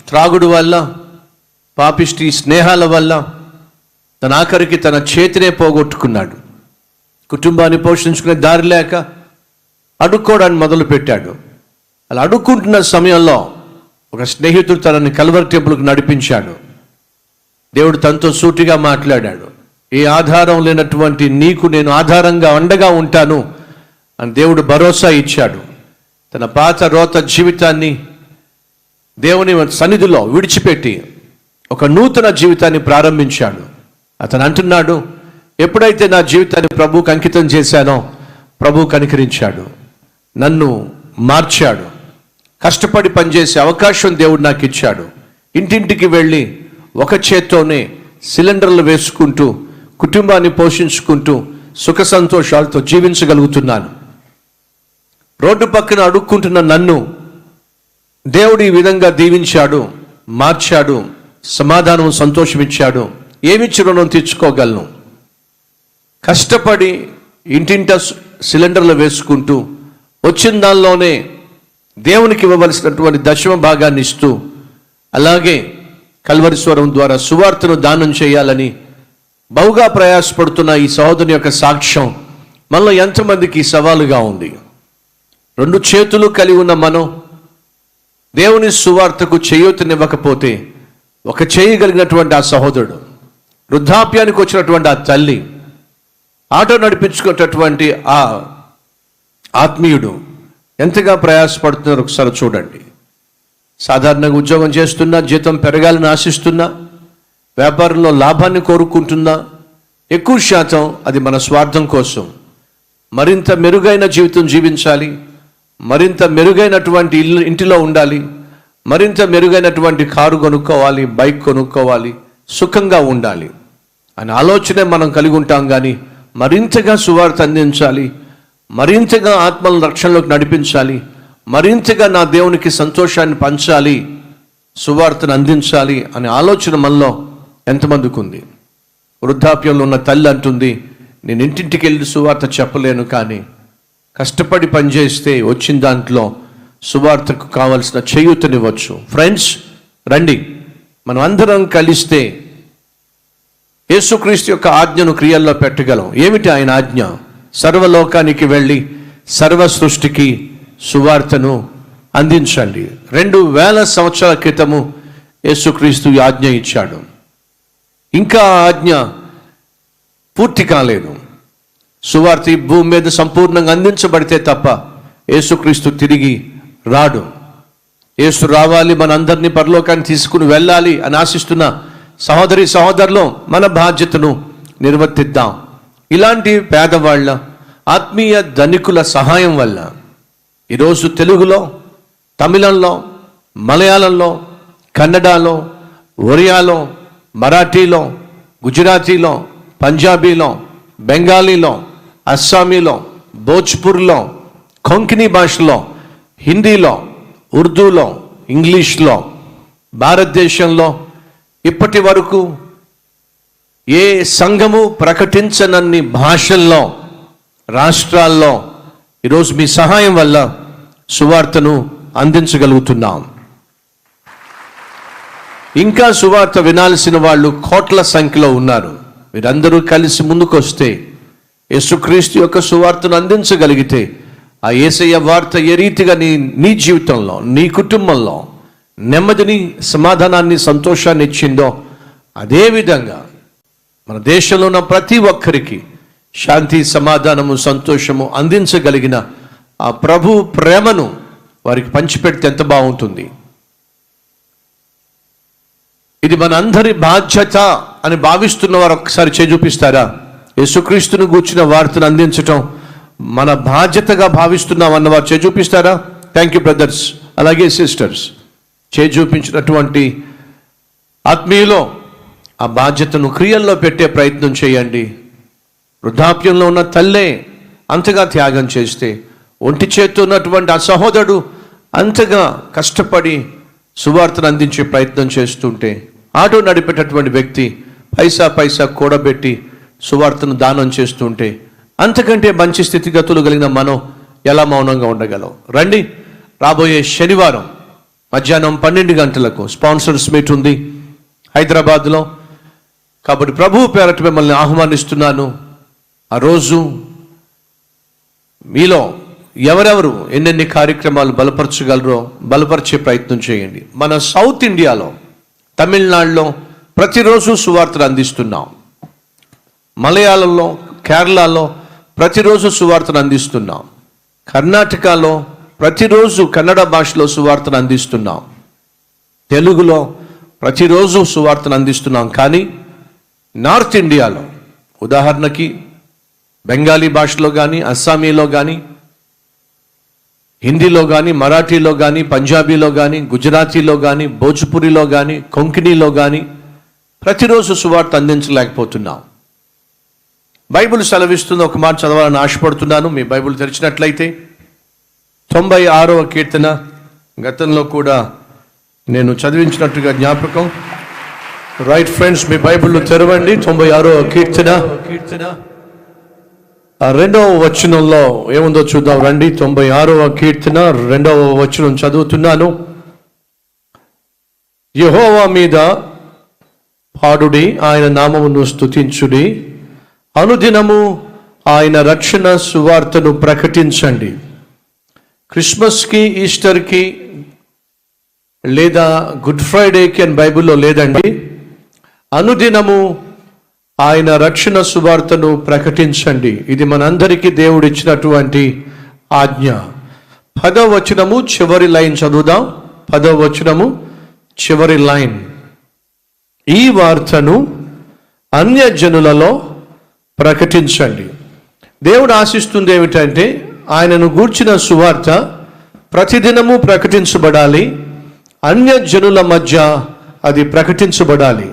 త్రాగుడు వల్ల, పాపిష్టి స్నేహాల వల్ల తన ఆఖరికి తన చేతినే పోగొట్టుకున్నాడు. కుటుంబాన్ని పోషించుకునే దారి లేక అడుక్కోవడానికి మొదలుపెట్టాడు. అలా అడుక్కుంటున్న సమయంలో ఒక స్నేహితుడు తనని కల్వరి టెంపుల్కి నడిపించాడు. దేవుడు తనతో సూటిగా మాట్లాడాడు. ఏ ఆధారం లేనటువంటి నీకు నేను ఆధారంగా అండగా ఉంటాను అని దేవుడు భరోసా ఇచ్చాడు. తన పాత రోత జీవితాన్ని దేవుని సన్నిధిలో విడిచిపెట్టి ఒక నూతన జీవితాన్ని ప్రారంభించాడు. అతను అంటున్నాడు, ఎప్పుడైతే నా జీవితాన్ని ప్రభువుకు అంకితం చేశానో ప్రభువు కనికరించాడు, నన్ను మార్చాడు. కష్టపడి పనిచేసే అవకాశం దేవుడు నాకు ఇచ్చాడు. ఇంటింటికి వెళ్ళి ఒక చేత్తోనే సిలిండర్లు వేసుకుంటూ కుటుంబాన్ని పోషించుకుంటూ సుఖ సంతోషాలతో జీవించగలుగుతున్నాను. రోడ్డు పక్కన అడుక్కుంటున్న నన్ను దేవుడు ఈ విధంగా దీవించాడు, మార్చాడు, సమాధానం సంతోషం ఇచ్చాడు. ఏమిచ్చి రుణం తీర్చుకోగలను? కష్టపడి ఇంటింట సిలిండర్లు వేసుకుంటూ వచ్చిన దానిలోనే దేవునికి ఇవ్వవలసినటువంటి దశమ భాగాన్ని ఇస్తూ, అలాగే కల్వరి స్వరం ద్వారా సువార్తను దానం చేయాలని బహుగా ప్రయాసపడుతున్న ఈ సహోదరుని యొక్క సాక్ష్యం మనలో ఎంతమందికి సవాలుగా ఉంది? రెండు చేతులు కలిగి ఉన్న మనం దేవుని సువార్తకు చేయూతనివ్వకపోతే, ఒక చేయగలిగినటువంటి ఆ సహోదరుడు, వృద్ధాప్యానికి వచ్చినటువంటి ఆ తల్లి, ఆటో నడిపించుకున్నటువంటి ఆ ఆత్మీయుడు ఎంతగా ప్రయాసపడుతున్నారో ఒకసారి చూడండి. సాధారణంగా ఉద్యోగం చేస్తున్నా, జీతం పెరగాలని ఆశిస్తున్నా, వ్యాపారంలో లాభాన్ని కోరుకుంటున్నా, ఎక్కువ శాతం అది మన స్వార్థం కోసం. మరింత మెరుగైన జీవితం జీవించాలి, మరింత మెరుగైనటువంటి ఇంటిలో ఉండాలి, మరింత మెరుగైనటువంటి కారు కొనుక్కోవాలి, బైక్ కొనుక్కోవాలి, సుఖంగా ఉండాలి అనే ఆలోచనే మనం కలిగి ఉంటాం. కానీ మరింతగా సువార్త అందించాలి, మరింతగా ఆత్మల రక్షణలోకి నడిపించాలి, మరింతగా నా దేవునికి సంతోషాన్ని పంచాలి, సువార్తను అందించాలి అనే ఆలోచన మనలో ఎంతమందికి ఉంది? వృద్ధాప్యంలో ఉన్న తల్లి అంటుంది, నేను ఇంటింటికి వెళ్ళి సువార్త చెప్పలేను, కానీ కష్టపడి పనిచేస్తే వచ్చిన దాంట్లో సువార్తకు కావలసిన చేయూతనివ్వచ్చు. ఫ్రెండ్స్, రండి మనం అందరం కలిస్తే యేసుక్రీస్తు యొక్క ఆజ్ఞను క్రియల్లో పెట్టగలం. ఏమిటి ఆయన ఆజ్ఞ? సర్వలోకానికి వెళ్ళి సర్వ సృష్టికి సువార్తను అందించండి. 2000 సంవత్సరాల క్రితము యేసుక్రీస్తు ఈ ఆజ్ఞ ఇచ్చాడు. ఇంకా ఆ ఆజ్ఞ పూర్తి కాలేదు. సువార్త ఈ భూమి మీద సంపూర్ణంగా అందించబడితే తప్ప యేసుక్రీస్తు తిరిగి రాడు. యేసు రావాలి, మనందరినీ పరలోకాన్ని తీసుకుని వెళ్ళాలి అని ఆశిస్తున్న సహోదరి సహోదరులు, మన బాధ్యతను నిర్వర్తిద్దాం. ఇలాంటి పేదవాళ్ళ, ఆత్మీయ ధనికుల సహాయం వల్ల ఈరోజు తెలుగులో, తమిళంలో, మలయాళంలో, కన్నడలో, ఒరియాలో, మరాఠీలో, గుజరాతీలో, పంజాబీలో, బెంగాలీలో, అస్సామీలో, భోజ్పూర్లో, కొంకణి భాషలో, హిందీలో, ఉర్దూలో, ఇంగ్లీష్లో, భారతదేశంలో ఇప్పటి వరకు ఏ సంఘము ప్రకటించనన్ని భాషల్లో, రాష్ట్రాల్లో ఈరోజు మీ సహాయం వల్ల సువార్తను అందించగలుగుతున్నాం. ఇంకా సువార్త వినాల్సిన వాళ్ళు కోట్ల సంఖ్యలో ఉన్నారు. మీరందరూ కలిసి ముందుకొస్తే, యేసుక్రీస్తు యొక్క సువార్తను అందించగలిగితే, ఆ యేసయ్య వార్త ఏ రీతిగా నీ జీవితంలో, నీ కుటుంబంలో నెమ్మదిని, సమాధానాన్ని, సంతోషాన్ని ఇచ్చిందో, అదేవిధంగా మన దేశంలో ఉన్న ప్రతి ఒక్కరికి శాంతి, సమాధానము, సంతోషము అందించగలిగిన ఆ ప్రభు ప్రేమను వారికి పంచిపెడితే ఎంత బాగుంటుంది. ఇది మన అందరి బాధ్యత అని భావిస్తున్న వారు ఒక్కసారి చేయి చూపిస్తారా? యేసుక్రీస్తును గూర్చిన వార్తను అందించటం మన బాధ్యతగా భావిస్తున్నాం అన్నవారు చేయి చూపిస్తారా? థ్యాంక్ యూ బ్రదర్స్, అలాగే సిస్టర్స్. చేయి చూపించినటువంటి ఆత్మీయులో ఆ బాధ్యతను క్రియల్లో పెట్టే ప్రయత్నం చేయండి. వృద్ధాప్యంలో ఉన్న తల్లే అంతగా త్యాగం చేస్తే, ఒంటి చేత్తో ఉన్నటువంటి ఆ సహోదరుడు అంతగా కష్టపడి సువార్తను అందించే ప్రయత్నం చేస్తుంటే, ఆటో నడిపేటటువంటి వ్యక్తి పైసా కూడబెట్టి సువార్తను దానం చేస్తుంటే, అంతకంటే మంచి స్థితిగతులు కలిగిన మనం ఎలా మౌనంగా ఉండగలం? రండి, రాబోయే శనివారం మధ్యాహ్నం 12 గంటలకు స్పాన్సర్స్ మీట్ ఉంది హైదరాబాద్లో. కాబట్టి ప్రభువు పేరట మిమ్మల్ని ఆహ్వానిస్తున్నాను. ఆ రోజు మీలో ఎవరెవరు ఎన్నెన్ని కార్యక్రమాలు బలపరచగలరో బలపరిచే ప్రయత్నం చేయండి. మన సౌత్ ఇండియాలో, తమిళనాడులో ప్రతిరోజు సువార్తను అందిస్తున్నాం. మలయాళంలో, కేరళలో ప్రతిరోజు సువార్తను అందిస్తున్నాం. కర్ణాటకలో ప్రతిరోజు కన్నడ భాషలో సువార్తను అందిస్తున్నాం. తెలుగులో ప్రతిరోజు సువార్తను అందిస్తున్నాం. కానీ నార్త్ ఇండియాలో, ఉదాహరణకి బెంగాలీ భాషలో కానీ, అస్సామీలో కానీ, హిందీలో కానీ, మరాఠీలో కానీ, పంజాబీలో కానీ, గుజరాతీలో కానీ, భోజ్పురిలో కానీ, కొంకణిలో కానీ ప్రతిరోజు సువార్త అందించలేకపోతున్నాం. బైబిల్ సెలవిస్తుంది, ఒక మాట చదవాలని ఆశపడుతున్నాను. మీ బైబిల్ తెరిచినట్లయితే 96వ కీర్తన, గతంలో కూడా నేను చదివించినట్టుగా జ్ఞాపకం. రైట్ ఫ్రెండ్స్, మీ బైబిల్ తెరవండి. 96వ కీర్తన 2వ వచనంలో ఏముందో చూద్దాం రండి. 96వ కీర్తన 2వ వచనం చదువుతున్నాను. యెహోవా మీద పాడుడి, ఆయన నామమును స్తుతించుడి, అనుదినము ఆయన రక్షణ సువార్తను ప్రకటించండి. క్రిస్మస్కి, ఈస్టర్కి లేదా గుడ్ ఫ్రైడేకి అని బైబిల్లో లేదండి. అనుదినము ఆయన రక్షణ సువార్తను ప్రకటించండి. ఇది మనందరికీ దేవుడు ఇచ్చినటువంటి ఆజ్ఞ. 10వ వచనము చివరి లైన్ చదువుదాం. 10వ వచనము చివరి లైన్, ఈ వార్తను అన్యజనులలో ప్రకటించండి. దేవుడు ఆశిస్తుంది ఏమిటంటే, ఆయనను గూర్చిన సువార్త ప్రతిదినము ప్రకటించబడాలి, అన్యజనుల మధ్య అది ప్రకటించబడాలి.